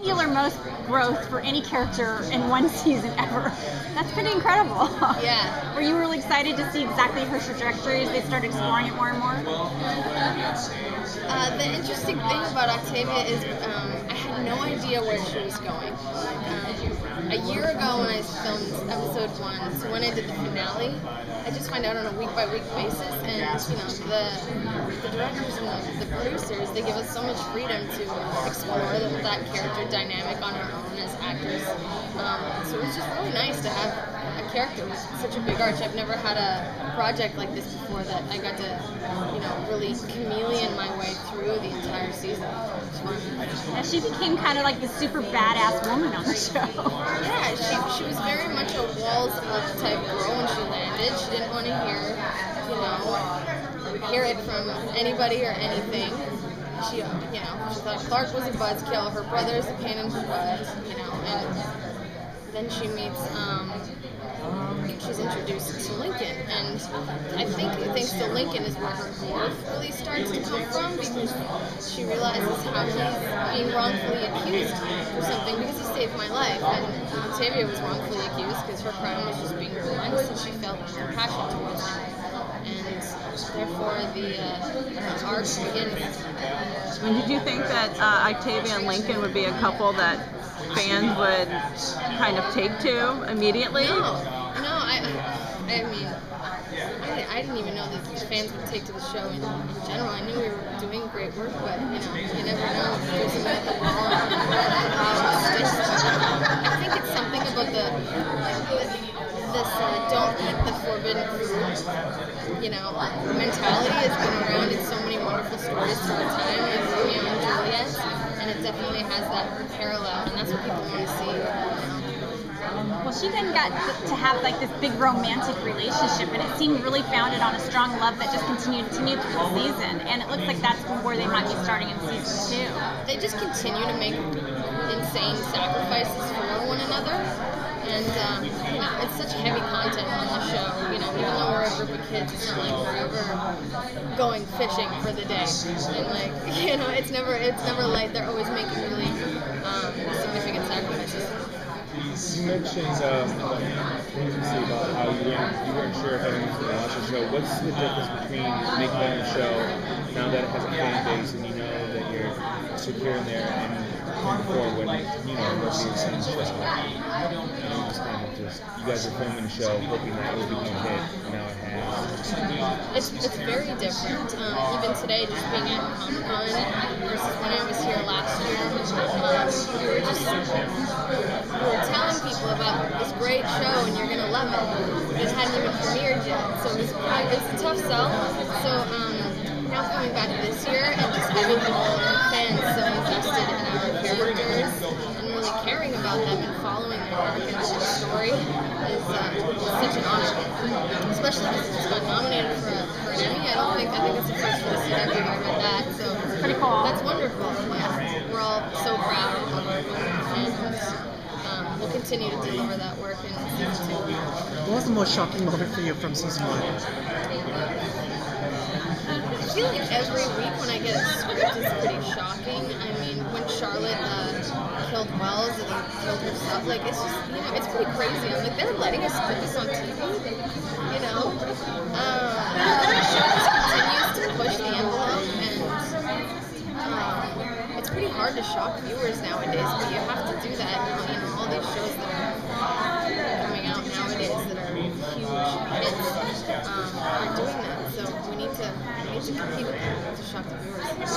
singular most growth for any character in one season ever. That's pretty incredible. Yeah. Were you really excited to see exactly her trajectory as they started exploring it more and more? The interesting thing about Octavia is I had no idea where she was going. A year ago when I filmed episode 1, so when I did the finale, I just find out on a week-by-week basis, and the directors and the producers, they give us so much freedom to explore that character dynamic on our own as actors. So it was just really nice to have a character with such a big arc. I've never had a project like this before that I got to, really chameleon my way through the entire season. It was fun. And she became kind of like the super badass woman on the show. Yeah, she was very much a walls up type girl when she landed. She didn't want to hear it from anybody or anything. She thought Clark was a buzzkill, her brother's a pain in her butt, and then she meets, she's introduced to Lincoln, and I think thanks to Lincoln is where her growth really starts to come from, because she realizes how he's being wrongfully accused for something because he saved my life, and Octavia was wrongfully accused because her crime was just being blunt, and she felt compassion towards him, and therefore the arc begins. And did you think that Octavia and Lincoln would be a couple that fans would kind of take to immediately? No, I didn't even know that the fans would take to the show in general. I knew we were doing great work, but you never know if there's something at the wall. I think it's something about this don't eat the forbidden fruit, mentality has been around in so many wonderful stories through time, like Romeo and Juliet, and it definitely has that parallel, and that's what people want to see. Well, she then got to have like this big romantic relationship, and it seemed really founded on a strong love that just continued through the season, and it looks like that's where they might be starting in season 2. They just continue to make insane sacrifices for one another, and it's such heavy content on the show. Even though we're a group of kids, it's not like we're ever going fishing for the day, and it's never light. They're always making really significant sacrifices. You mentioned previously about how you weren't sure if anyone was going to watch the show. What's the difference between making it a show now that it has a fan base and you know that you're secure in there, and before when what being seen the show? And you guys are filming the show hoping that it will become a hit, and now it has. It's very different. Even today, just being at Comic-Con versus when I was here last year, we were telling people about this great show and you're gonna love it. It hadn't even premiered yet, so it was a tough sell. So now coming back this year and just having people and fans so invested in our characters and really caring about them and following their arc and their story is such an honor. Especially because it's got nominated for an Emmy. I think it's the first for the CW ever did that. So pretty cool. That's wonderful. Yeah. We're all so proud of our work, and we'll continue to deliver that work in season 2. What was the most shocking moment for you from season 1? I feel like every week when I get a script is pretty shocking. I mean, when Charlotte killed Wells and then killed herself, it's just, it's pretty crazy. I'm like, they're letting us put this on TV? The show just continues to push the envelope, and it's pretty hard to shock viewers nowadays, but you have to do that. All these shows that are coming out nowadays that are huge hits are doing that. So we need to compete with them to shock the viewers.